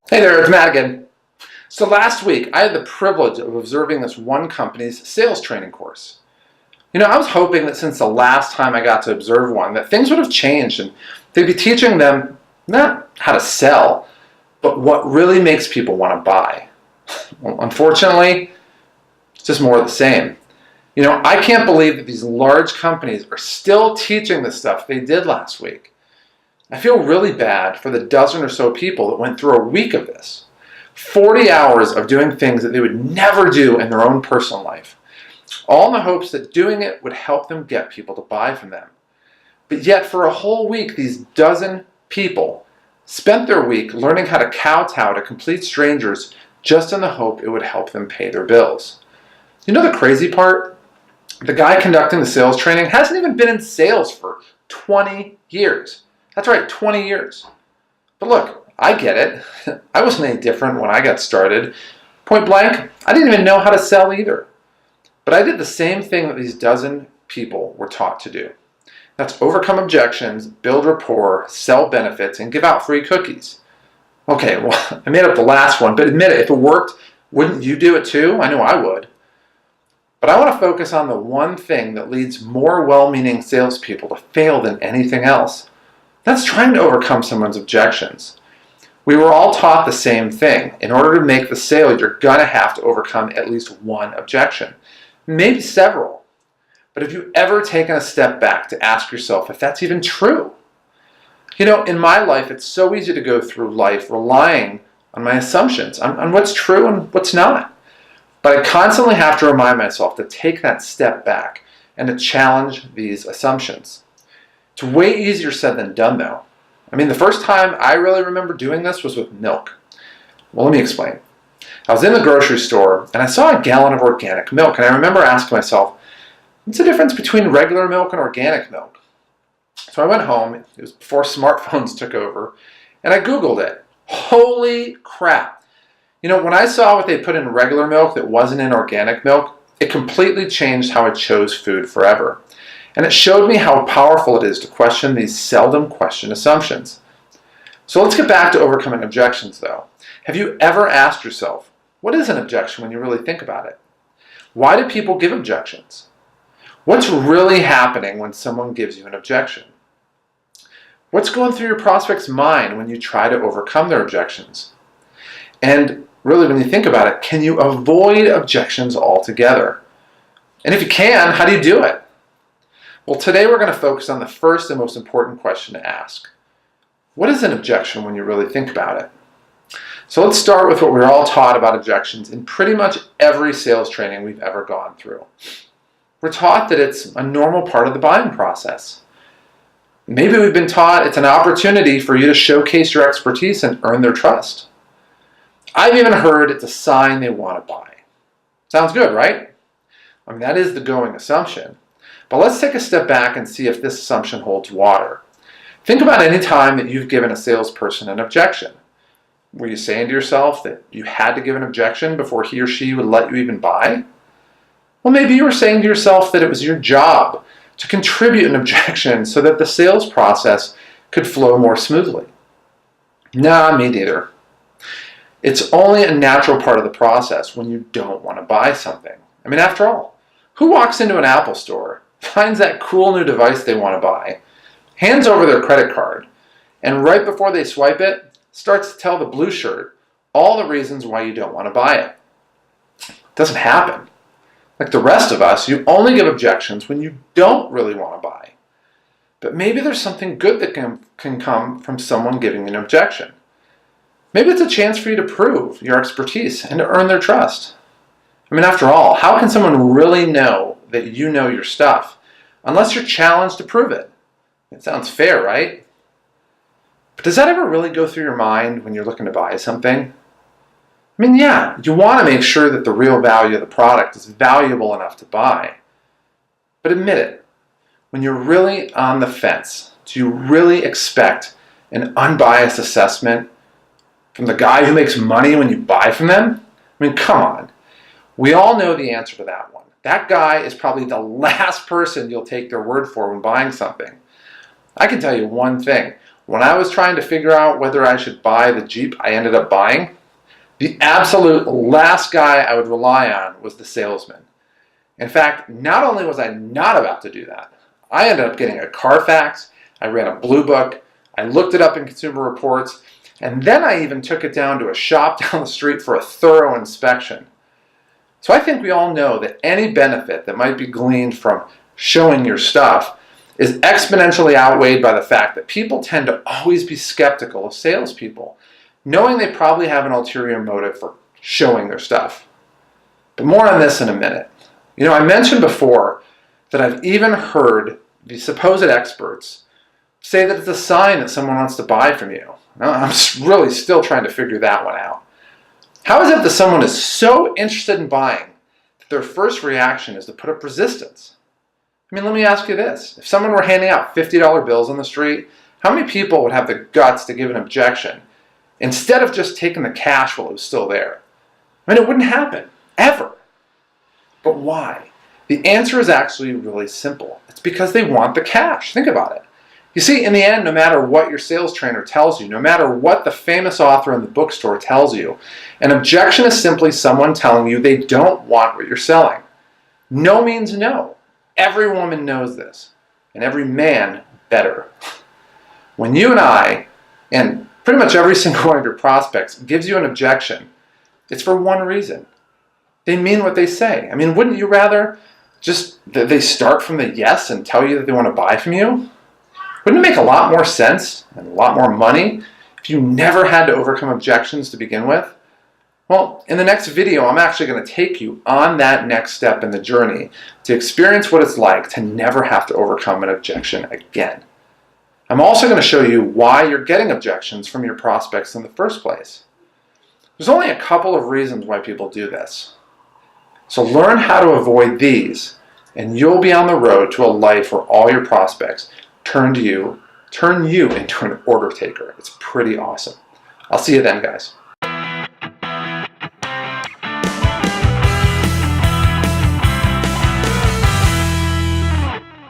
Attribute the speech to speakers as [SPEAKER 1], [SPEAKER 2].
[SPEAKER 1] Hey there, it's Matt again. So last week, I had the privilege of observing this one company's sales training course. I was hoping that since the last time I got to observe one, that things would have changed and they'd be teaching them not how to sell, but what really makes people want to buy. Well, unfortunately, it's just more of the same. I can't believe that these large companies are still teaching the stuff they did last week. I feel really bad for the dozen or so people that went through a week of this. 40 hours of doing things that they would never do in their own personal life, all in the hopes that doing it would help them get people to buy from them. But yet for a whole week, these dozen people spent their week learning how to kowtow to complete strangers just in the hope it would help them pay their bills. The crazy part? The guy conducting the sales training hasn't even been in sales for 20 years. That's right, 20 years. But look, I get it. I wasn't any different when I got started. Point blank, I didn't even know how to sell either. But I did the same thing that these dozen people were taught to do. That's overcome objections, build rapport, sell benefits, and give out free cookies. Okay, well, I made up the last one, but admit it, if it worked, wouldn't you do it too? I know I would. But I want to focus on the one thing that leads more well-meaning salespeople to fail than anything else. That's trying to overcome someone's objections. We were all taught the same thing. In order to make the sale, you're going to have to overcome at least one objection, maybe several. But have you ever taken a step back to ask yourself if that's even true? In my life, it's so easy to go through life relying on my assumptions, on what's true and what's not. But I constantly have to remind myself to take that step back and to challenge these assumptions. It's way easier said than done, though. The first time I really remember doing this was with milk. Well, let me explain. I was in the grocery store and I saw a gallon of organic milk, and I remember asking myself, what's the difference between regular milk and organic milk? So I went home, it was before smartphones took over, and I Googled it. Holy crap! When I saw what they put in regular milk that wasn't in organic milk, it completely changed how I chose food forever. And it showed me how powerful it is to question these seldom questioned assumptions. So let's get back to overcoming objections, though. Have you ever asked yourself, what is an objection when you really think about it? Why do people give objections? What's really happening when someone gives you an objection? What's going through your prospect's mind when you try to overcome their objections? And really, when you think about it, can you avoid objections altogether? And if you can, how do you do it? Well, today we're going to focus on the first and most important question to ask. What is an objection when you really think about it? So let's start with what we're all taught about objections in pretty much every sales training we've ever gone through. We're taught that it's a normal part of the buying process. Maybe we've been taught it's an opportunity for you to showcase your expertise and earn their trust. I've even heard it's a sign they want to buy. Sounds good, right? That is the going assumption. But let's take a step back and see if this assumption holds water. Think about any time that you've given a salesperson an objection. Were you saying to yourself that you had to give an objection before he or she would let you even buy? Well, maybe you were saying to yourself that it was your job to contribute an objection so that the sales process could flow more smoothly. Nah, me neither. It's only a natural part of the process when you don't want to buy something. After all, who walks into an Apple store, finds that cool new device they want to buy, hands over their credit card, and right before they swipe it, starts to tell the blue shirt all the reasons why you don't want to buy it? It doesn't happen. Like the rest of us, you only give objections when you don't really want to buy. But maybe there's something good that can come from someone giving an objection. Maybe it's a chance for you to prove your expertise and to earn their trust. After all, how can someone really know that you know your stuff unless you're challenged to prove it? It sounds fair, right? But does that ever really go through your mind when you're looking to buy something? Yeah, you want to make sure that the real value of the product is valuable enough to buy. But admit it, when you're really on the fence, do you really expect an unbiased assessment from the guy who makes money when you buy from them? Come on. We all know the answer to that one. That guy is probably the last person you'll take their word for when buying something. I can tell you one thing. When I was trying to figure out whether I should buy the Jeep I ended up buying, the absolute last guy I would rely on was the salesman. In fact, not only was I not about to do that, I ended up getting a Carfax, I ran a Blue Book, I looked it up in Consumer Reports, and then I even took it down to a shop down the street for a thorough inspection. So I think we all know that any benefit that might be gleaned from showing your stuff is exponentially outweighed by the fact that people tend to always be skeptical of salespeople, knowing they probably have an ulterior motive for showing their stuff. But more on this in a minute. I mentioned before that I've even heard the supposed experts say that it's a sign that someone wants to buy from you. Now, I'm really still trying to figure that one out. How is it that someone is so interested in buying that their first reaction is to put up resistance? Let me ask you this. If someone were handing out $50 bills on the street, how many people would have the guts to give an objection instead of just taking the cash while it was still there? It wouldn't happen, ever. But why? The answer is actually really simple. It's because they want the cash. Think about it. You see, in the end, no matter what your sales trainer tells you, no matter what the famous author in the bookstore tells you, an objection is simply someone telling you they don't want what you're selling. No means no. Every woman knows this, and every man better. When you and I, and pretty much every single one of your prospects, gives you an objection, it's for one reason. They mean what they say. Wouldn't you rather just that they start from the yes and tell you that they want to buy from you? Wouldn't it make a lot more sense and a lot more money if you never had to overcome objections to begin with? Well, in the next video, I'm actually going to take you on that next step in the journey to experience what it's like to never have to overcome an objection again. I'm also going to show you why you're getting objections from your prospects in the first place. There's only a couple of reasons why people do this. So learn how to avoid these, and you'll be on the road to a life where all your prospects turn you into an order taker. It's pretty awesome. I'll see you then, guys.